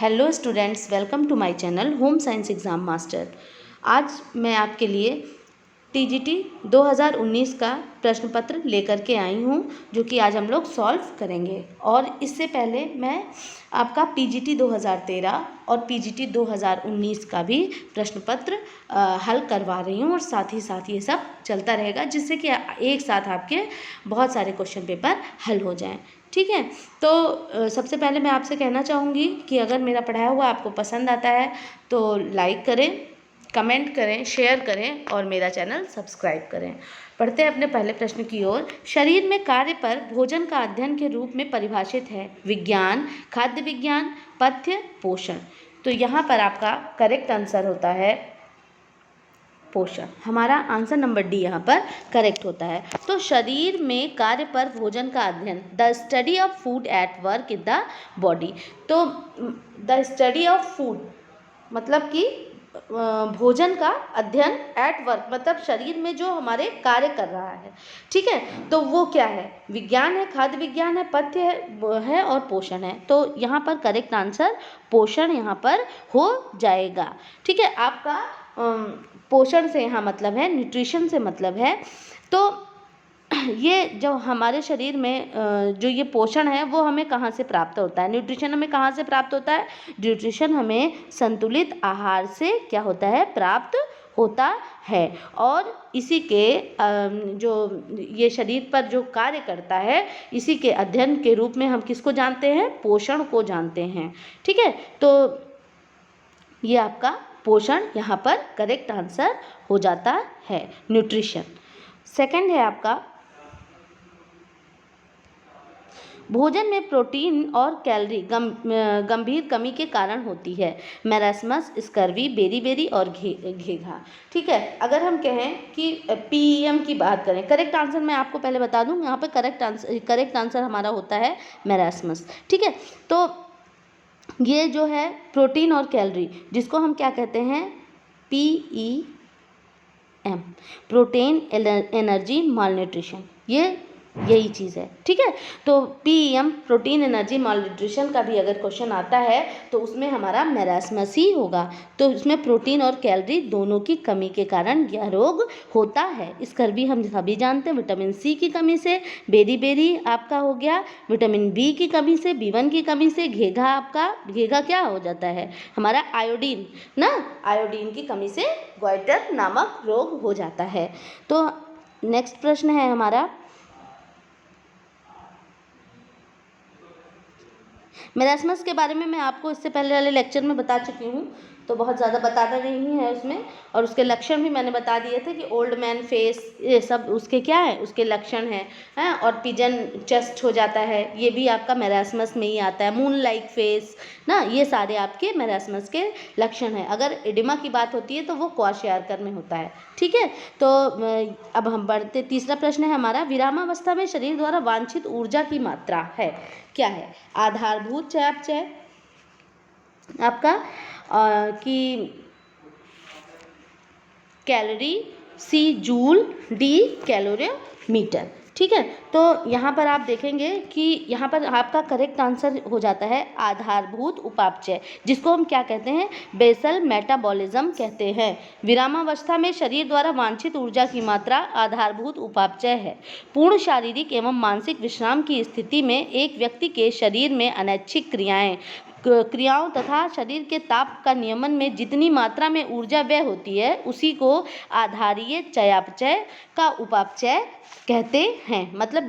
Hello students, welcome to my channel home science exam master. आज मैं आपके लिए टीजीटी 2019 का प्रश्न पत्र लेकर के आई हूँ, जो कि आज हम लोग सॉल्व करेंगे। और इससे पहले मैं आपका पीजीटी 2013 और पीजीटी 2019 का भी प्रश्न पत्र हल करवा रही हूँ, और साथ ही साथ ये सब चलता रहेगा, जिससे कि एक साथ आपके बहुत सारे क्वेश्चन पेपर हल हो जाएं। ठीक है, तो सबसे पहले मैं आपसे कहना चाहूँगी कि अगर मेरा पढ़ाया हुआ आपको पसंद आता है तो लाइक करें, कमेंट करें, शेयर करें और मेरा चैनल सब्सक्राइब करें। पढ़ते हैं अपने पहले प्रश्न की ओर। शरीर में कार्य पर भोजन का अध्ययन के रूप में परिभाषित है विज्ञान, खाद्य विज्ञान, पथ्य, पोषण। तो यहाँ पर आपका करेक्ट आंसर होता है पोषण। हमारा आंसर नंबर डी यहाँ पर करेक्ट होता है। तो शरीर में कार्य पर भोजन का अध्ययन, the study of food at work in the body. तो द स्टडी ऑफ फूड मतलब कि भोजन का अध्ययन एट वर्क मतलब शरीर में जो हमारे कार्य कर रहा है। ठीक है, तो वो क्या है? विज्ञान है, खाद्य विज्ञान है, पथ्य है और पोषण है। तो यहाँ पर करेक्ट आंसर पोषण यहाँ पर हो जाएगा। ठीक है, आपका पोषण से यहाँ मतलब है, न्यूट्रिशन से मतलब है। तो ये जो हमारे शरीर में जो ये पोषण है वो हमें कहाँ से प्राप्त होता है? न्यूट्रिशन हमें कहाँ से प्राप्त होता है? न्यूट्रिशन हमें संतुलित आहार से क्या होता है? प्राप्त होता है। और इसी के जो ये शरीर पर जो कार्य करता है, इसी के अध्ययन के रूप में हम किसको जानते हैं? पोषण को जानते हैं। ठीक है, तो ये आपका पोषण यहाँ पर करेक्ट आंसर हो जाता है, न्यूट्रिशन। सेकंड है आपका भोजन में प्रोटीन और कैलोरी गंभीर कमी के कारण होती है। मैरास्मस, स्कर्वी, बेरी और घेघा। ठीक है, अगर हम कहें कि पीईएम की बात करें, करेक्ट आंसर मैं आपको पहले बता दूं, यहाँ पे करेक्ट आंसर हमारा होता है मैरास्मस। ठीक है, तो ये जो है प्रोटीन और कैलोरी, जिसको हम क्या कहते हैं? पीईएम, प्रोटीन एनर्जी मालन्यूट्रिशन, ये यही चीज़ है। ठीक है, तो पीएम प्रोटीन एनर्जी मालन्यूट्रिशन का भी अगर क्वेश्चन आता है तो उसमें हमारा मैरास्मस ही होगा। तो इसमें प्रोटीन और कैलोरी दोनों की कमी के कारण यह रोग होता है। स्कर्वी हम सभी जानते हैं विटामिन सी की कमी से, बेरी आपका हो गया विटामिन बी की कमी से, B1 की कमी से, घेघा क्या हो जाता है? हमारा आयोडीन ना, आयोडीन की कमी से गॉइटर नामक रोग हो जाता है। तो नेक्स्ट प्रश्न है हमारा, मैरास्मस के बारे में मैं आपको इससे पहले वाले लेक्चर में बता चुकी हूँ, तो बहुत ज़्यादा बताना नहीं है उसमें। और उसके लक्षण भी मैंने बता दिए थे कि ओल्ड मैन फेस, ये सब उसके क्या है? उसके लक्षण हैं। और पिजन चेस्ट हो जाता है, ये भी आपका मैरास्मस में ही आता है। मून लाइक फेस ना, ये सारे आपके मैरास्मस के लक्षण हैं। अगर एडिमा की बात होती है तो वो क्वाशियार्कर में होता है। ठीक है, तो अब हम बढ़ते, तीसरा प्रश्न है हमारा, विरामावस्था में शरीर द्वारा वांछित ऊर्जा की मात्रा है क्या है? आधारभूत चयापचय आपका कि कैलोरी, सी जूल, डी कैलोरीमीटर। ठीक है, तो यहाँ पर आप देखेंगे कि यहाँ पर आपका करेक्ट आंसर हो जाता है आधारभूत उपापचय, जिसको हम क्या कहते हैं? बेसल मेटाबॉलिज्म कहते हैं। विरामावस्था में शरीर द्वारा वांछित ऊर्जा की मात्रा आधारभूत उपापचय है। पूर्ण शारीरिक एवं मानसिक विश्राम की स्थिति में एक व्यक्ति के शरीर में अनैच्छिक क्रियाओं तथा शरीर के ताप का नियमन में जितनी मात्रा में ऊर्जा व्यय होती है, उसी को आधारीय चयापचय का उपापचय कहते हैं, मतलब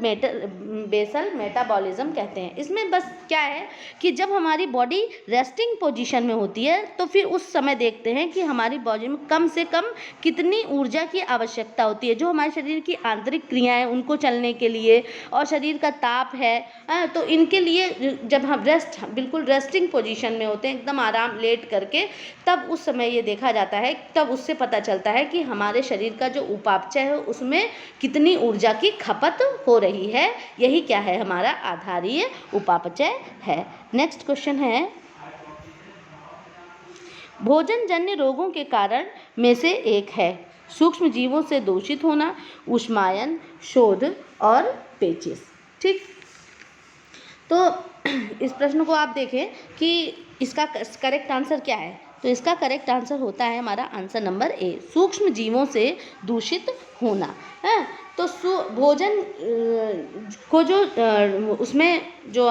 बेसल मेटाबॉलिज्म कहते हैं। इसमें बस क्या है कि जब हमारी बॉडी रेस्टिंग पोजीशन में होती है तो फिर उस समय देखते हैं कि हमारी बॉडी में कम से कम कितनी ऊर्जा की आवश्यकता होती है। जो हमारे शरीर की आंतरिक क्रियाएं उनको चलने के लिए, और शरीर का ताप है, तो इनके लिए जब हम बिल्कुल रेस्टिंग पोजीशन में होते हैं, एकदम आराम लेट करके, तब उस समय ये देखा जाता है, तब उससे पता चलता है कि हमारे शरीर का जो उपापचय है उसमें कितनी ऊर्जा की खपत हो रही है। यही क्या है? हमारा आधारीय उपापचय है। नेक्स्ट क्वेश्चन है, भोजन जन्य रोगों के कारण में से एक है सूक्ष्म जीवों से दूषित होना, उष्मायन, शोध और पेचिश। ठीक, तो इस प्रश्न को आप देखें कि इसका करेक्ट आंसर क्या है, तो इसका करेक्ट आंसर होता है हमारा आंसर नंबर ए, सूक्ष्म जीवों से दूषित होना है। तो भोजन को जो उसमें जो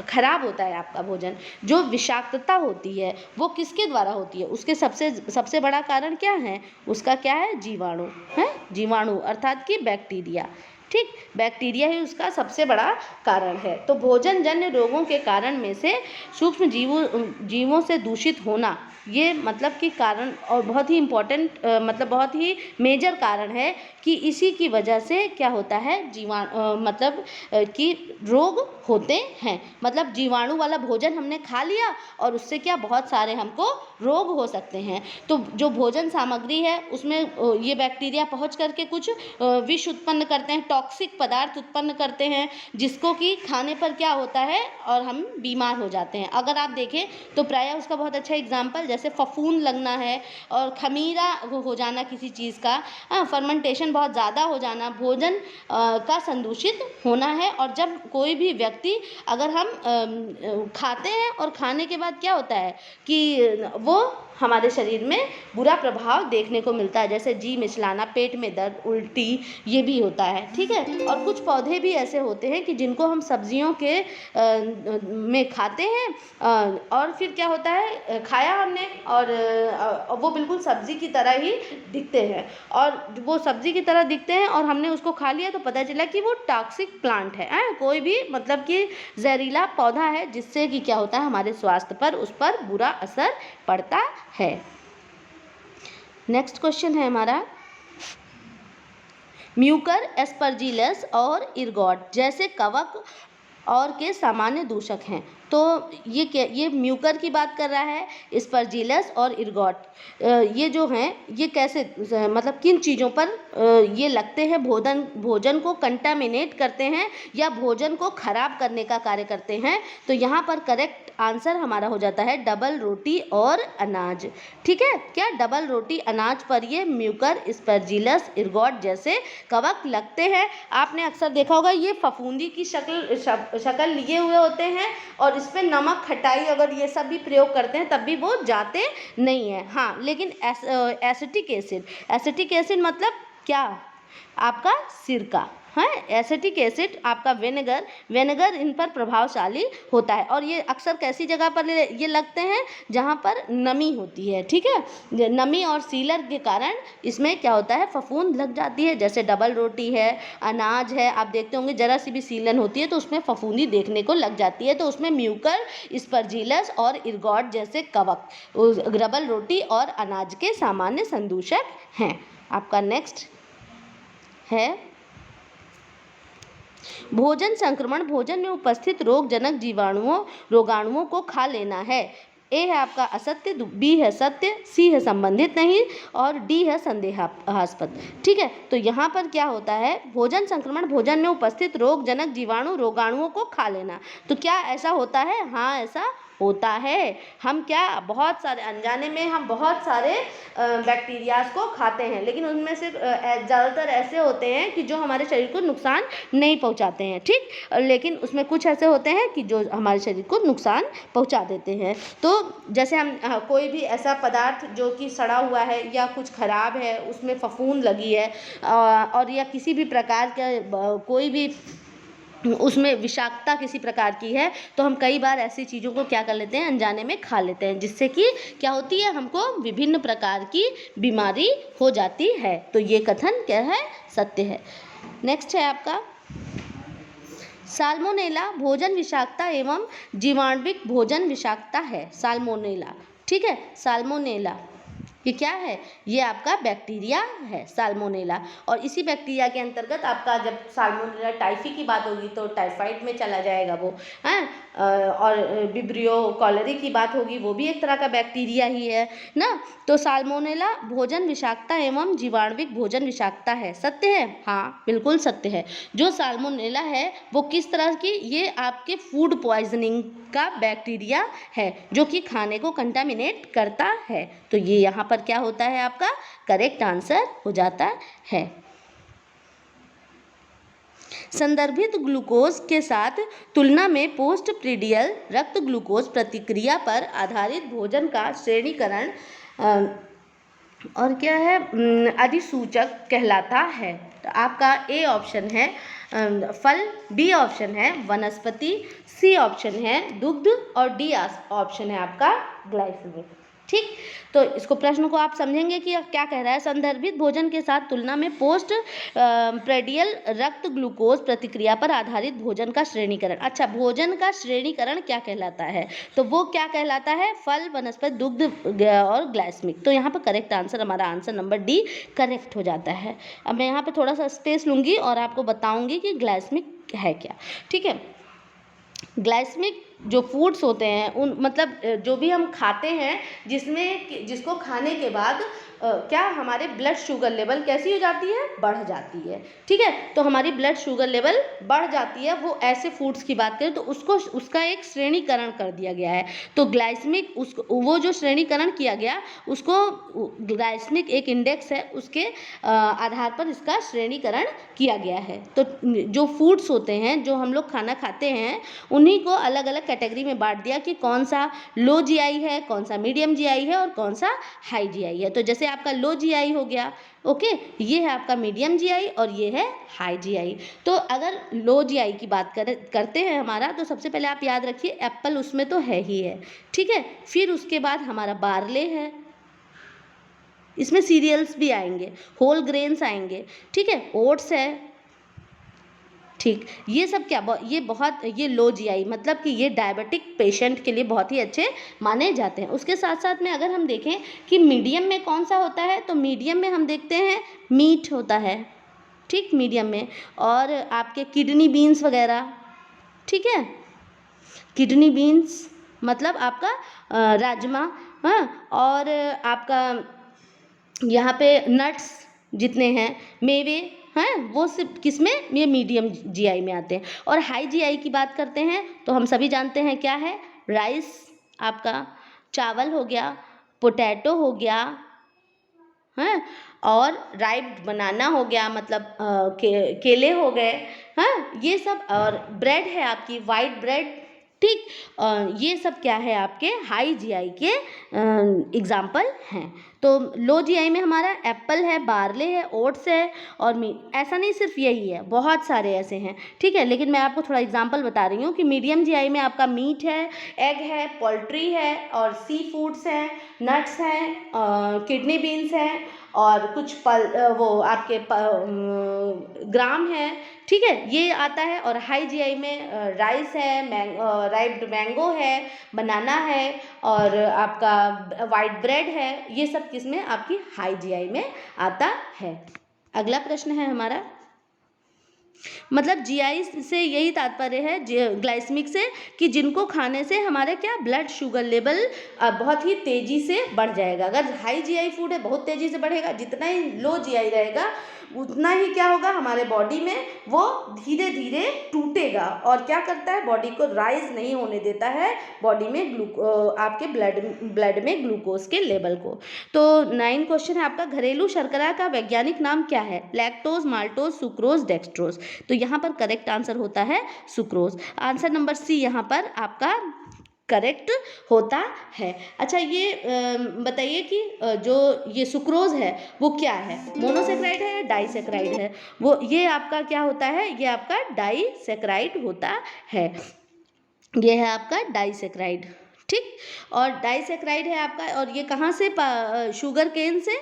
खराब होता है आपका भोजन, जो विषाक्तता होती है वो किसके द्वारा होती है, उसके सबसे बड़ा कारण क्या है, उसका क्या है, जीवाणु है, जीवाणु अर्थात कि बैक्टीरिया। ठीक, बैक्टीरिया ही उसका सबसे बड़ा कारण है। तो भोजन जन्य रोगों के कारण में से सूक्ष्म जीवों से दूषित होना, ये मतलब कि कारण और बहुत ही इम्पोर्टेंट मतलब बहुत ही मेजर कारण है कि इसी की वजह से क्या होता है, मतलब कि रोग होते हैं। मतलब जीवाणु वाला भोजन हमने खा लिया और उससे क्या बहुत सारे हमको रोग हो सकते हैं। तो जो भोजन सामग्री है उसमें ये बैक्टीरिया पहुंच करके कुछ विष उत्पन्न करते हैं, टॉक्सिक पदार्थ उत्पन्न करते हैं, जिसको कि खाने पर क्या होता है और हम बीमार हो जाते हैं। अगर आप देखें तो प्रायः उसका बहुत अच्छा एग्जाम्पल जैसे फफूंद लगना है और खमीरा हो जाना किसी चीज़ का, फर्मेंटेशन बहुत ज़्यादा हो जाना, भोजन का संदूषित होना है। और जब कोई भी व्यक्ति अगर हम खाते हैं और खाने के बाद क्या होता है कि वो हमारे शरीर में बुरा प्रभाव देखने को मिलता है, जैसे जी मिचलाना, पेट में दर्द, उल्टी, ये भी होता है। ठीक है, और कुछ पौधे भी ऐसे होते हैं कि जिनको हम सब्जियों के में खाते हैं और फिर क्या होता है, खाया हमने और वो बिल्कुल सब्जी की तरह ही दिखते हैं, और वो सब्जी की तरह दिखते हैं और हमने उसको खा लिया तो पता चला कि वो टॉक्सिक प्लांट है, कोई भी मतलब कि जहरीला पौधा है, जिससे कि क्या होता है हमारे स्वास्थ्य पर उस पर बुरा असर पड़ता है। नेक्स्ट क्वेश्चन है हमारा, म्यूकर, एस्परजिलस और इर्गोट जैसे कवक और के सामान्य दूषक हैं। तो ये म्यूकर की बात कर रहा है, एस्परजिलस और इर्गोट, ये जो हैं ये कैसे मतलब किन चीज़ों पर ये लगते हैं, भोजन को कंटामिनेट करते हैं या भोजन को खराब करने का कार्य करते हैं। तो यहाँ पर करेक्ट आंसर हमारा हो जाता है डबल रोटी और अनाज। ठीक है, क्या डबल रोटी अनाज पर ये म्यूकर, एस्परजिलस, इर्गोट जैसे कवक लगते हैं। आपने अक्सर देखा होगा ये फफूंदी की शक्ल लिए हुए होते हैं और इस पर नमक, खटाई अगर ये सब भी प्रयोग करते हैं तब भी वो जाते नहीं है। हाँ, लेकिन एसिटिक एसिड मतलब क्या, आपका सिरका है, एसिटिक एसिड आपका विनेगर इन पर प्रभावशाली होता है। और ये अक्सर कैसी जगह पर ये लगते हैं, जहाँ पर नमी होती है। ठीक है, नमी और सीलर के कारण इसमें क्या होता है, फफूंद लग जाती है। जैसे डबल रोटी है, अनाज है, आप देखते होंगे जरा सी भी सीलन होती है तो उसमें फफूंदी देखने को लग जाती है। तो उसमें म्यूकर, एस्परजिलस और इर्गोट जैसे कवक डबल रोटी और अनाज के सामान्य संदूषक हैं। आपका नेक्स्ट है, भोजन संक्रमण, भोजन में उपस्थित रोगजनक रोगाणुओं को खा लेना है। ए है आपका असत्य, बी है सत्य, सी है संबंधित नहीं और डी है संदेहास्पद। ठीक है, तो यहाँ पर क्या होता है, भोजन संक्रमण, भोजन में उपस्थित रोगजनक रोगाणुओं को खा लेना। तो क्या ऐसा होता है, हाँ ऐसा होता है। हम क्या बहुत सारे अनजाने में हम बहुत सारे बैक्टीरियाज को खाते हैं, लेकिन उनमें से ज़्यादातर ऐसे होते हैं कि जो हमारे शरीर को नुकसान नहीं पहुंचाते हैं। ठीक, लेकिन उसमें कुछ ऐसे होते हैं कि जो हमारे शरीर को नुकसान पहुंचा देते हैं। तो जैसे हम कोई भी ऐसा पदार्थ जो कि सड़ा हुआ है या कुछ खराब है, उसमें फफूंद लगी है और या किसी भी प्रकार का कोई भी उसमें विषाक्तता किसी प्रकार की है, तो हम कई बार ऐसी चीज़ों को क्या कर लेते हैं, अनजाने में खा लेते हैं, जिससे कि क्या होती है, हमको विभिन्न प्रकार की बीमारी हो जाती है। तो ये कथन क्या है, सत्य है। नेक्स्ट है आपका, साल्मोनेला भोजन विषाक्तता एवं जीवाणुविक भोजन विषाक्तता है। साल्मोनेला, ठीक है, साल्मोनेला ये क्या है, ये आपका बैक्टीरिया है साल्मोनेला। और इसी बैक्टीरिया के अंतर्गत आपका जब साल्मोनेला टाइफी की बात होगी तो टाइफाइड में चला जाएगा वो, हैं, और विब्रियो कॉलेरी की बात होगी, वो भी एक तरह का बैक्टीरिया ही है ना। तो साल्मोनेला भोजन विषाक्तता एवं जीवाणुविक भोजन विषाक्तता है। सत्य है, हाँ बिल्कुल सत्य है। जो साल्मोनेला है वो किस तरह की, ये आपके फूड पॉइजनिंग का बैक्टीरिया है जो कि खाने को कंटामिनेट करता है। तो ये यहाँ पर क्या होता है, आपका करेक्ट आंसर हो जाता है। संदर्भित ग्लूकोज के साथ तुलना में पोस्ट प्रीडियल रक्त ग्लूकोज प्रतिक्रिया पर आधारित भोजन का श्रेणीकरण और क्या है अधिसूचक कहलाता है। तो आपका ए ऑप्शन है फल, बी ऑप्शन है वनस्पति, सी ऑप्शन है दुग्ध और डी ऑप्शन है आपका ग्लाइसेमिक। ठीक, तो इसको प्रश्न को आप समझेंगे कि क्या कह रहा है। संदर्भित भोजन के साथ तुलना में पोस्ट प्रेडियल रक्त ग्लूकोज प्रतिक्रिया पर आधारित भोजन का श्रेणीकरण। अच्छा, भोजन का श्रेणीकरण क्या कहलाता है, तो वो क्या कहलाता है, फल, वनस्पति, दुग्ध और ग्लाइसेमिक। तो यहाँ पर करेक्ट आंसर, हमारा आंसर नंबर डी करेक्ट हो जाता है। अब मैं यहाँ पर थोड़ा सा स्पेस लूँगी और आपको बताऊँगी कि ग्लाइसेमिक है क्या। ठीक है, ग्लाइसेमिक जो फूड्स होते हैं उन मतलब जो भी हम खाते हैं जिसको खाने के बाद क्या हमारे ब्लड शुगर लेवल कैसी हो जाती है, बढ़ जाती है। ठीक है, तो हमारी ब्लड शुगर लेवल बढ़ जाती है, वो ऐसे फूड्स की बात करें तो उसका एक श्रेणीकरण कर दिया गया है। तो ग्लाइसेमिक वो जो श्रेणीकरण किया गया उसको ग्लाइसेमिक एक इंडेक्स है, उसके आधार पर इसका श्रेणीकरण किया गया है। तो जो फूड्स होते हैं जो हम लोग खाना खाते हैं उन्हीं को अलग अलग कैटेगरी में बांट दिया कि कौन सा लो जीआई है, कौन सा मीडियम जीआई है और कौन सा हाई जीआई है। तो जैसे आपका लो जीआई हो गया, ओके, ये है आपका मीडियम जीआई और ये है हाई जीआई। तो अगर लो जीआई की बात करते हैं हमारा, तो सबसे पहले आप याद रखिए एप्पल उसमें तो है ही है। ठीक है, फिर उसके बाद हमारा बार्ले है, इसमें सीरियल्स भी आएंगे, होल ग्रेन्स आएंगे। ठीक है, ओट्स है। ठीक, ये सब क्या ये लो जीआई मतलब कि ये डायबिटिक पेशेंट के लिए बहुत ही अच्छे माने जाते हैं। उसके साथ साथ में अगर हम देखें कि मीडियम में कौन सा होता है, तो मीडियम में हम देखते हैं मीट होता है। ठीक, मीडियम में, और आपके किडनी बीन्स वगैरह। ठीक है, किडनी बीन्स मतलब आपका राजमा, हाँ, और आपका यहाँ पे नट्स जितने हैं, मेवे हैं, वो सिर्फ किस में, ये मीडियम जीआई में आते हैं। और हाई जीआई की बात करते हैं तो हम सभी जानते हैं क्या है, राइस, आपका चावल हो गया, पोटैटो हो गया, हैं, और राइप्ड बनाना हो गया, मतलब केले हो गए, हाँ, ये सब, और ब्रेड है आपकी वाइट ब्रेड। ठीक, ये सब क्या है आपके हाई जीआई के एग्जाम्पल हैं। तो लो जीआई में हमारा एप्पल है, बार्ले है, ओट्स है और मीट। ऐसा नहीं सिर्फ यही है, बहुत सारे ऐसे हैं। ठीक है, लेकिन मैं आपको थोड़ा एग्जांपल बता रही हूँ कि मीडियम जीआई में आपका मीट है, एग है, पोल्ट्री है और सी फूड्स हैं, नट्स हैं, किडनी बीन्स हैं और कुछ वो आपके ग्राम है। ठीक है, ये आता है। और हाई जीआई में राइस है, राइप्ड मैंगो है, बनाना है और आपका वाइट ब्रेड है। ये सब किसमें आपकी हाई जीआई में आता है। अगला प्रश्न है हमारा, मतलब जीआई से यही तात्पर्य है ग्लाइसेमिक से कि जिनको खाने से हमारे क्या ब्लड शुगर लेवल बहुत ही तेजी से बढ़ जाएगा। अगर हाई जीआई फूड है बहुत तेजी से बढ़ेगा, जितना ही लो जीआई रहेगा उतना ही क्या होगा हमारे बॉडी में, वो धीरे धीरे टूटेगा और क्या करता है, बॉडी को राइज नहीं होने देता है, बॉडी में आपके ब्लड में ग्लूकोज के लेवल को। तो 9 क्वेश्चन है आपका, घरेलू शर्करा का वैज्ञानिक नाम क्या है, लैक्टोज, माल्टोज, सुक्रोज, डेक्सट्रोज। तो यहाँ पर करेक्ट आंसर होता है सुक्रोज। आंसर नंबर सी यहाँ पर आपका करेक्ट होता है। अच्छा, ये बताइए कि जो ये सुक्रोज है वो क्या है, मोनोसेक्राइड है या डाइसेक्राइड है। वो ये आपका क्या होता है, ये आपका डाइसेक्राइड होता है। ये है आपका डाइसेक्राइड। ठीक, और डाइसेक्राइड है आपका, और ये कहाँ से, शुगर केन से,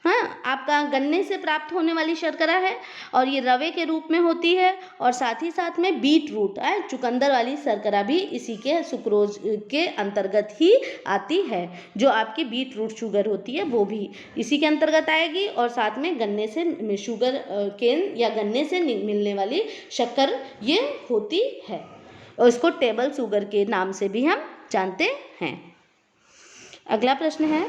हाँ, आपका गन्ने से प्राप्त होने वाली शर्करा है और ये रवे के रूप में होती है। और साथ ही साथ में बीट रूट है, चुकंदर वाली शर्करा भी इसी के सुक्रोज के अंतर्गत ही आती है। जो आपकी बीट रूट शुगर होती है वो भी इसी के अंतर्गत आएगी, और साथ में गन्ने से शुगर केन या गन्ने से मिलने वाली शक्कर ये होती है, और इसको टेबल शुगर के नाम से भी हम जानते हैं। अगला प्रश्न है,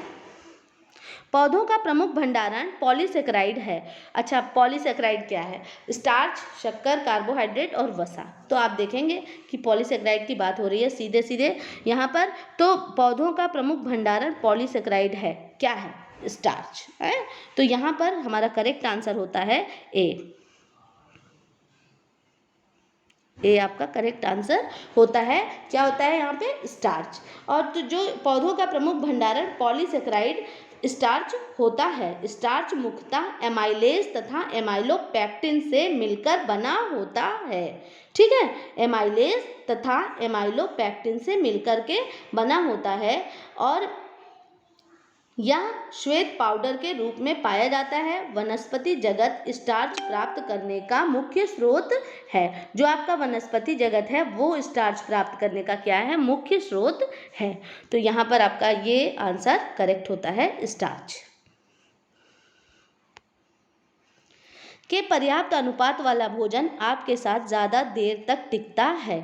पौधों का प्रमुख भंडारण पॉलीसेकेराइड है। अच्छा, पॉलीसेकेराइड क्या है, स्टार्च, शक्कर, कार्बोहाइड्रेट और वसा। तो आप देखेंगे कि पॉलीसेकेराइड की बात हो रही है सीधे सीधे यहाँ पर। तो पौधों का प्रमुख भंडारण पॉलीसेकेराइड है, क्या है, स्टार्च है। तो यहाँ पर हमारा करेक्ट आंसर होता है ए। ए आपका करेक्ट आंसर होता है। क्या होता है यहाँ पे? स्टार्च। और तो जो पौधों का प्रमुख भंडारण पॉलीसेकेराइड स्टार्च होता है। स्टार्च मुख्यतः एमाइलेज तथा एमाइलोपेक्टिन से मिलकर बना होता है। ठीक है, एमाइलेज तथा एमाइलोपेक्टिन से मिलकर के बना होता है और यह श्वेत पाउडर के रूप में पाया जाता है। वनस्पति जगत स्टार्च प्राप्त करने का मुख्य स्रोत है। जो आपका वनस्पति जगत है वो स्टार्च प्राप्त करने का क्या है? मुख्य स्रोत है। तो यहाँ पर आपका ये आंसर करेक्ट होता है, स्टार्च। के पर्याप्त अनुपात वाला भोजन आपके साथ ज़्यादा देर तक टिकता है।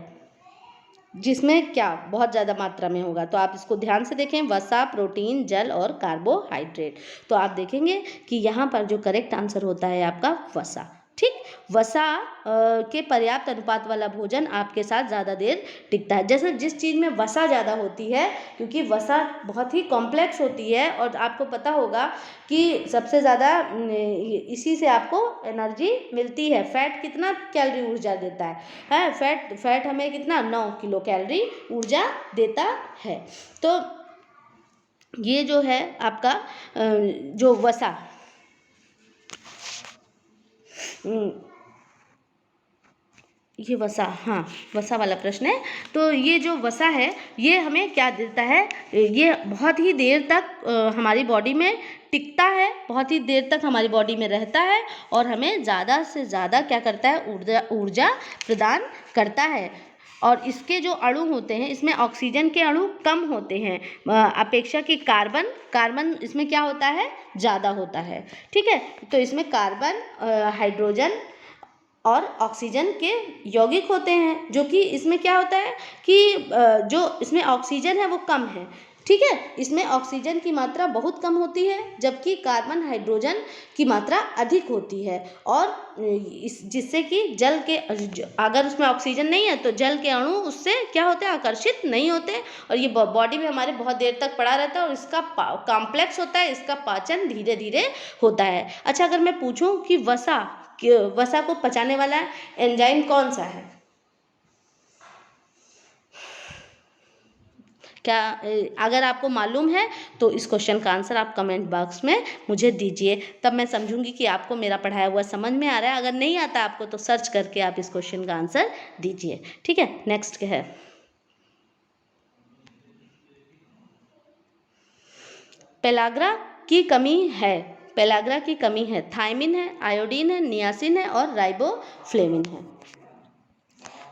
जिसमें क्या बहुत ज़्यादा मात्रा में होगा, तो आप इसको ध्यान से देखें। वसा, प्रोटीन, जल और कार्बोहाइड्रेट। तो आप देखेंगे कि यहाँ पर जो करेक्ट आंसर होता है आपका वसा। ठीक, वसा के पर्याप्त अनुपात वाला भोजन आपके साथ ज़्यादा देर टिकता है। जैसे जिस चीज़ में वसा ज़्यादा होती है, क्योंकि वसा बहुत ही कॉम्प्लेक्स होती है और आपको पता होगा कि सबसे ज़्यादा इसी से आपको एनर्जी मिलती है। फैट कितना कैलोरी ऊर्जा देता है? फैट हमें कितना 9 किलो कैलोरी ऊर्जा देता है। तो ये जो है आपका जो वसा, ये वसा, हाँ वसा वाला प्रश्न है। तो ये जो वसा है ये हमें क्या देता है? ये बहुत ही देर तक हमारी बॉडी में टिकता है, बहुत ही देर तक हमारी बॉडी में रहता है और हमें ज़्यादा से ज़्यादा क्या करता है? ऊर्जा प्रदान करता है। और इसके जो अणु होते हैं इसमें ऑक्सीजन के अणु कम होते हैं अपेक्षा कि कार्बन इसमें क्या होता है? ज़्यादा होता है। ठीक है, तो इसमें कार्बन, हाइड्रोजन और ऑक्सीजन के यौगिक होते हैं, जो कि इसमें क्या होता है कि जो इसमें ऑक्सीजन है वो कम है। ठीक है, इसमें ऑक्सीजन की मात्रा बहुत कम होती है, जबकि कार्बन, हाइड्रोजन की मात्रा अधिक होती है। और जिससे कि जल के, अगर उसमें ऑक्सीजन नहीं है तो जल के अणु उससे क्या होते हैं? आकर्षित नहीं होते और ये बॉडी में हमारे बहुत देर तक पड़ा रहता है और इसका कॉम्प्लेक्स होता है, इसका पाचन धीरे धीरे होता है। अच्छा, अगर मैं पूछूं कि वसा को पचाने वाला एंजाइम कौन सा है? क्या अगर आपको मालूम है तो इस क्वेश्चन का आंसर आप कमेंट बॉक्स में मुझे दीजिए, तब मैं समझूंगी कि आपको मेरा पढ़ाया हुआ समझ में आ रहा है। अगर नहीं आता आपको तो सर्च करके आप इस क्वेश्चन का आंसर दीजिए। ठीक है, नेक्स्ट क्या है? पेलाग्रा की कमी है। पेलाग्रा की कमी है। थायमिन है, आयोडीन है, नियासिन है और राइबोफ्लेविन है।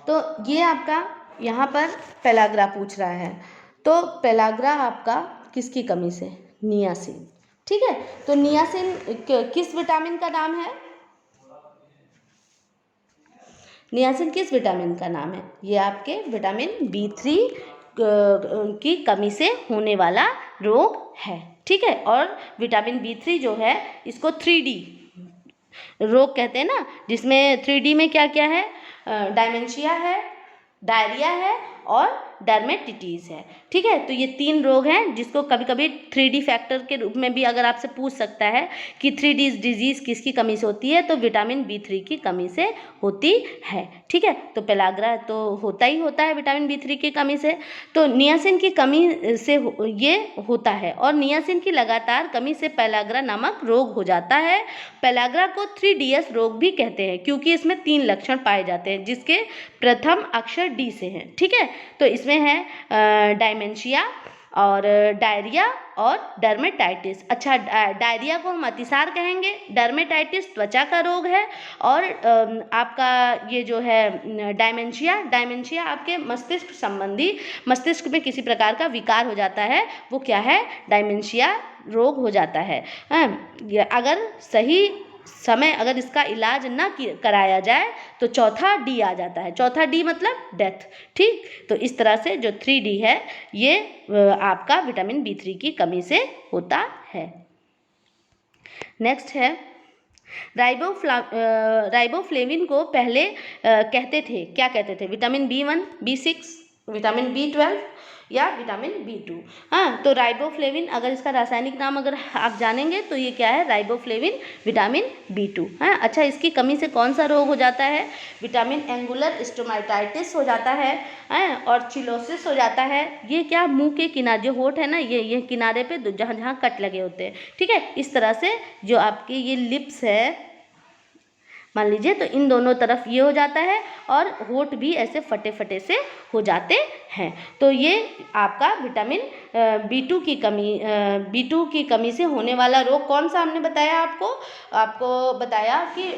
तो ये आपका यहाँ पर पेलाग्रा पूछ रहा है। तो पेलाग्रा आपका किसकी कमी से? नियासिन। ठीक है, तो नियासिन किस विटामिन का नाम है? नियासिन किस विटामिन का नाम है? ये आपके विटामिन B3 की कमी से होने वाला रोग है। ठीक है, और विटामिन B3 जो है इसको 3D रोग कहते हैं ना, जिसमें 3D में क्या क्या है? डायमेंशिया है, डायरिया है और डर्मेटिटीज़ है। ठीक है, तो ये 3 रोग हैं जिसको कभी कभी 3D फैक्टर के रूप में भी अगर आपसे पूछ सकता है कि 3D डिजीज़ किसकी कमी से होती है, तो विटामिन B3 की कमी से होती है। ठीक है, तो पेलाग्रा तो होता ही होता है विटामिन B3 की कमी से। तो नियासिन की कमी से ये होता है और नियासिन की लगातार कमी से पेलाग्रा नामक रोग हो जाता है। पेलाग्रा को 3DS रोग भी कहते हैं क्योंकि इसमें 3 लक्षण पाए जाते हैं, जिसके प्रथम अक्षर D से हैं। ठीक है, तो इसमें है डायमेंशिया और डायरिया और डर्मेटाइटिस। अच्छा, डायरिया को हम अतिसार कहेंगे, डर्मेटाइटिस त्वचा का रोग है और आपका ये जो है डायमेंशिया आपके मस्तिष्क संबंधी, मस्तिष्क में किसी प्रकार का विकार हो जाता है, वो क्या है? डायमेंशिया रोग हो जाता है। अगर सही समय अगर इसका इलाज न कराया जाए तो चौथा D आ जाता है। चौथा D मतलब डेथ। ठीक, तो इस तरह से जो 3D है ये आपका विटामिन B3 की कमी से होता है। नेक्स्ट है राइबोफ्लेविन को पहले कहते थे, क्या कहते थे? Vitamin B1, B6, vitamin B12 या विटामिन B2। हाँ, तो राइबोफ्लेविन, अगर इसका रासायनिक नाम अगर आप जानेंगे तो ये क्या है, राइबोफ्लेविन विटामिन B2। हाँ, अच्छा, इसकी कमी से कौन सा रोग हो जाता है, विटामिन एंगुलर स्टोमाटाइटिस हो जाता है, और चिलोसिस हो जाता है। ये क्या, मुंह के किनारे जो होठ है ना, ये किनारे पे जहाँ जहाँ कट लगे होते हैं, ठीक है, इस तरह से जो आपकी ये लिप्स है मान लीजिए, तो इन दोनों तरफ ये हो जाता है और होठ भी ऐसे फटे फटे से हो जाते हैं। तो ये आपका विटामिन B2 की कमी से होने वाला रोग कौन सा हमने बताया आपको बताया कि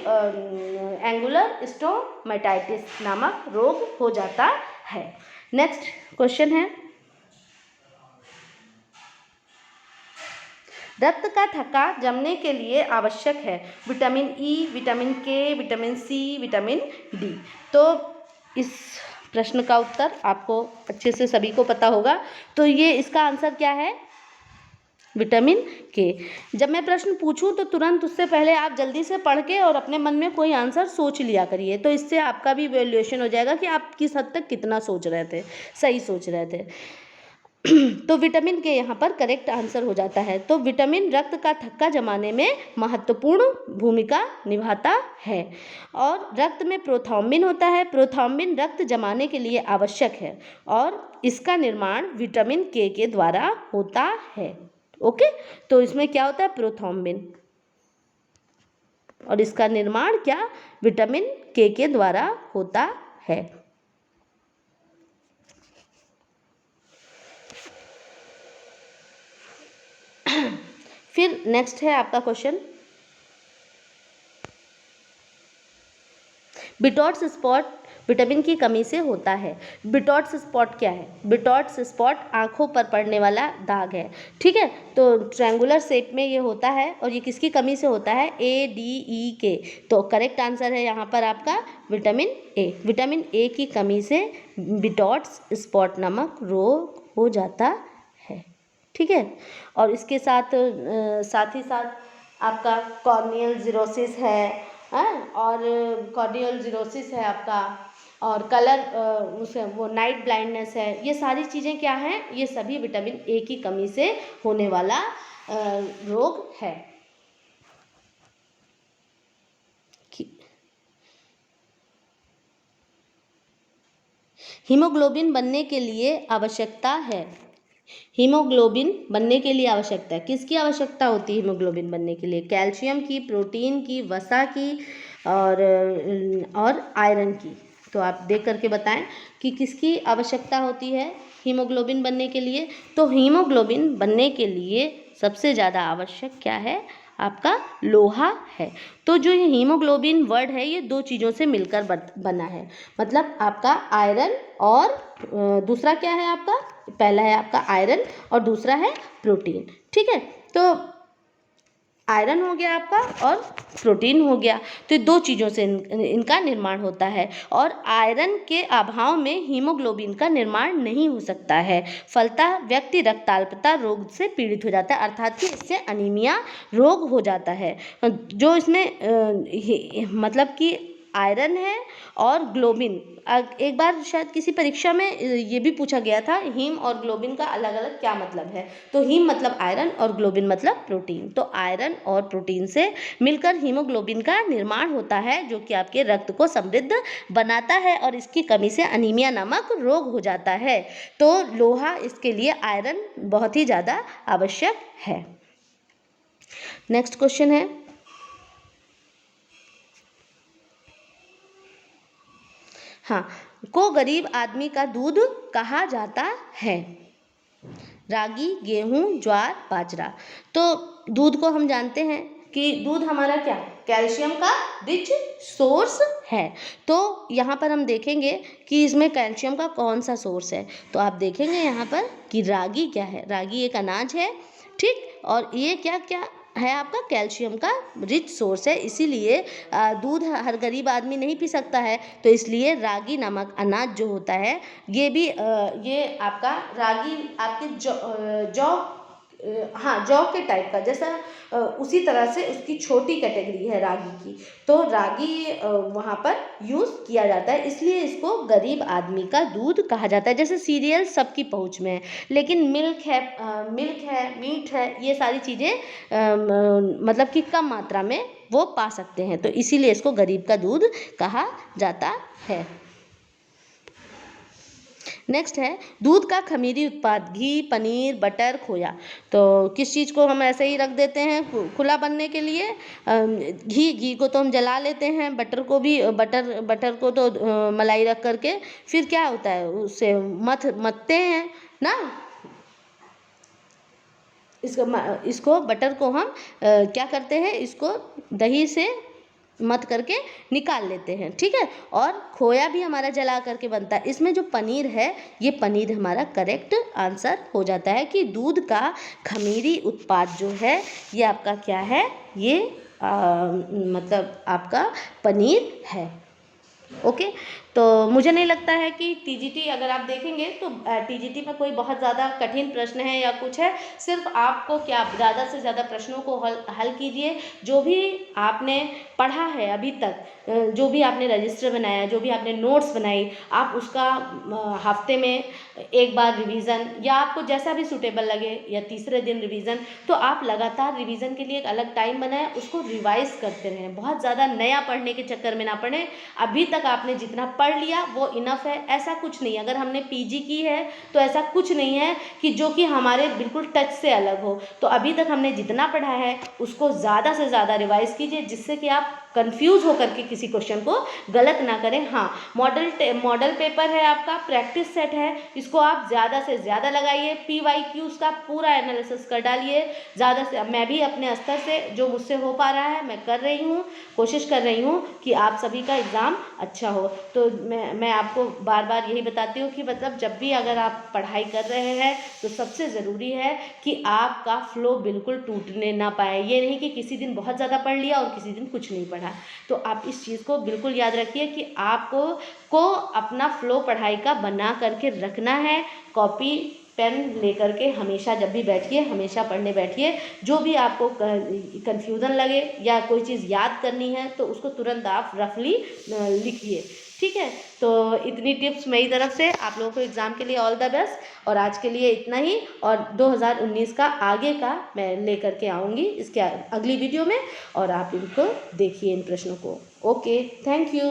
एंगुलर स्टोमाटाइटिस नामक रोग हो जाता है। नेक्स्ट क्वेश्चन है, रक्त का थक्का जमने के लिए आवश्यक है vitamin E, vitamin K, vitamin C, vitamin D। तो इस प्रश्न का उत्तर आपको अच्छे से सभी को पता होगा, तो ये इसका आंसर क्या है, विटामिन K। जब मैं प्रश्न पूछूं तो तुरंत उससे पहले आप जल्दी से पढ़ के और अपने मन में कोई आंसर सोच लिया करिए, तो इससे आपका भी वैल्यूएशन हो जाएगा कि आप किस हद तक कितना सोच रहे थे, सही सोच रहे थे। तो विटामिन के यहाँ पर करेक्ट आंसर हो जाता है। तो विटामिन रक्त का थक्का जमाने में महत्वपूर्ण भूमिका निभाता है। और रक्त में प्रोथ्रोम्बिन होता है, प्रोथ्रोम्बिन रक्त जमाने के लिए आवश्यक है और इसका निर्माण विटामिन के द्वारा होता है। ओके, तो इसमें क्या होता है, प्रोथ्रोम्बिन, और इसका निर्माण क्या, विटामिन के द्वारा होता है। फिर नेक्स्ट है आपका क्वेश्चन, बिटॉट्स स्पॉट विटामिन की कमी से होता है। बिटॉट्स स्पॉट क्या है, बिटॉट्स स्पॉट आंखों पर पड़ने वाला दाग है, ठीक है, तो ट्रायंगुलर शेप में ये होता है और ये किसकी कमी से होता है, ADE तो करेक्ट आंसर है यहाँ पर आपका विटामिन A। विटामिन A की कमी से बिटॉट्स स्पॉट नामक रोग हो जाता है, ठीक है। और इसके साथ ही साथ आपका कॉर्नियल जीरोसिस है, और कॉर्नियल जीरोसिस है आपका, और कलर उसे वो नाइट ब्लाइंडनेस है। ये सारी चीज़ें क्या हैं, ये सभी विटामिन A की कमी से होने वाला रोग है। हीमोग्लोबिन बनने के लिए आवश्यकता है, हीमोग्लोबिन बनने के लिए आवश्यकता है, किसकी आवश्यकता होती है हीमोग्लोबिन बनने के लिए, कैल्शियम की, प्रोटीन की, वसा की और आयरन की। तो आप देख करके बताएं कि किसकी आवश्यकता होती है हीमोग्लोबिन बनने के लिए। तो हीमोग्लोबिन बनने के लिए सबसे ज़्यादा आवश्यक क्या है, आपका लोहा है। तो जो ये हीमोग्लोबिन वर्ड है ये दो चीज़ों से मिलकर बना है, मतलब आपका आयरन और दूसरा क्या है आपका, पहला है आपका आयरन और दूसरा है प्रोटीन, ठीक है। तो आयरन हो गया आपका और प्रोटीन हो गया, तो दो चीज़ों से इनका निर्माण होता है, और आयरन के अभाव में हीमोग्लोबिन का निर्माण नहीं हो सकता है, फलतः व्यक्ति रक्ताल्पता रोग से पीड़ित हो जाता है, अर्थात कि इससे अनीमिया रोग हो जाता है। जो इसमें मतलब कि आयरन है और ग्लोबिन, एक बार शायद किसी परीक्षा में ये भी पूछा गया था, हीम और ग्लोबिन का अलग अलग क्या मतलब है। तो हीम मतलब आयरन और ग्लोबिन मतलब प्रोटीन। तो आयरन और प्रोटीन से मिलकर हीमोग्लोबिन का निर्माण होता है, जो कि आपके रक्त को समृद्ध बनाता है और इसकी कमी से अनीमिया नामक रोग हो जाता है। तो लोहा, इसके लिए आयरन बहुत ही ज़्यादा आवश्यक है। नेक्स्ट क्वेश्चन है, हाँ, को गरीब आदमी का दूध कहा जाता है, रागी, गेहूं, ज्वार, बाजरा। तो दूध को हम जानते हैं कि दूध हमारा क्या, कैल्शियम का रिच सोर्स है। तो यहाँ पर हम देखेंगे कि इसमें कैल्शियम का कौन सा सोर्स है। तो आप देखेंगे यहाँ पर कि रागी क्या है, रागी एक अनाज है, ठीक, और ये क्या क्या है आपका, कैल्शियम का रिच सोर्स है, इसीलिए दूध हर गरीब आदमी नहीं पी सकता है। तो इसलिए रागी नामक अनाज जो होता है, ये भी ये आपका रागी आपके जौ हाँ, जौ के टाइप का, जैसा उसी तरह से उसकी छोटी कैटेगरी है रागी की, तो रागी वहाँ पर यूज़ किया जाता है, इसलिए इसको गरीब आदमी का दूध कहा जाता है। जैसे सीरियल सबकी पहुँच में है, लेकिन मिल्क है, मीट है, ये सारी चीज़ें मतलब कि कम मात्रा में वो पा सकते हैं, तो इसीलिए इसको गरीब का दूध कहा जाता है। नेक्स्ट है दूध का खमीरी उत्पाद, घी, पनीर, बटर, खोया। तो किस चीज़ को हम ऐसे ही रख देते हैं खुला बनने के लिए? घी को तो हम जला लेते हैं, बटर को भी बटर को तो मलाई रख करके फिर क्या होता है, उससे मथते हैं ना। इसको बटर को हम क्या करते हैं, इसको दही से मत करके निकाल लेते हैं, ठीक है। और खोया भी हमारा जला करके बनता है। इसमें जो पनीर है, ये पनीर हमारा करेक्ट आंसर हो जाता है कि दूध का खमीरी उत्पाद जो है ये आपका क्या है, ये मतलब आपका पनीर है। ओके, तो मुझे नहीं लगता है कि टीजीटी अगर आप देखेंगे तो टीजीटी में कोई बहुत ज़्यादा कठिन प्रश्न है या कुछ है। सिर्फ आपको क्या ज़्यादा से ज़्यादा प्रश्नों को हल कीजिए। जो भी आपने पढ़ा है अभी तक, जो भी आपने रजिस्टर बनाया, जो भी आपने नोट्स बनाई, आप उसका हफ्ते में एक बार रिवीज़न, या आपको जैसा भी सूटेबल लगे, या तीसरे दिन रिवीज़न, तो आप लगातार रिवीज़न के लिए एक अलग टाइम बनाएं, उसको रिवाइज करते रहें। बहुत ज़्यादा नया पढ़ने के चक्कर में ना पढ़ें। अभी तक आपने जितना पढ़ लिया वो इनफ है, ऐसा कुछ नहीं। अगर हमने पीजी की है तो ऐसा कुछ नहीं है कि जो कि हमारे बिल्कुल टच से अलग हो। तो अभी तक हमने जितना पढ़ा है उसको ज़्यादा से ज़्यादा रिवाइज कीजिए, जिससे कि आप कंफ्यूज होकर के किसी क्वेश्चन को गलत ना करें। हाँ, मॉडल पेपर है आपका, प्रैक्टिस सेट है, इसको आप ज़्यादा से ज़्यादा लगाइए, PYQs का पूरा एनालिसिस कर डालिए ज़्यादा से। मैं भी अपने स्तर से जो मुझसे हो पा रहा है मैं कर रही हूँ, कोशिश कर रही हूँ कि आप सभी का एग्ज़ाम अच्छा हो। तो मैं आपको बार बार यही बताती हूँ कि मतलब जब भी अगर आप पढ़ाई कर रहे हैं तो सबसे ज़रूरी है कि आपका फ्लो बिल्कुल टूटने ना पाए। ये नहीं कि किसी दिन बहुत ज़्यादा पढ़ लिया और किसी दिन कुछ नहीं पढ़ा। तो आप इस चीज़ को बिल्कुल याद रखिए कि आपको अपना फ्लो पढ़ाई का बना करके रखना है। कॉपी पेन लेकर के हमेशा जब भी बैठिए, हमेशा पढ़ने बैठिए। जो भी आपको कन्फ्यूज़न लगे या कोई चीज़ याद करनी है तो उसको तुरंत आप रफली लिखिए, ठीक है। तो इतनी टिप्स मेरी तरफ से आप लोगों को एग्ज़ाम के लिए ऑल द बेस्ट। और आज के लिए इतना ही, और 2019 का आगे का मैं लेकर के आऊँगी इसके अगली वीडियो में, और आप इनको देखिए इन प्रश्नों को। Okay, thank you.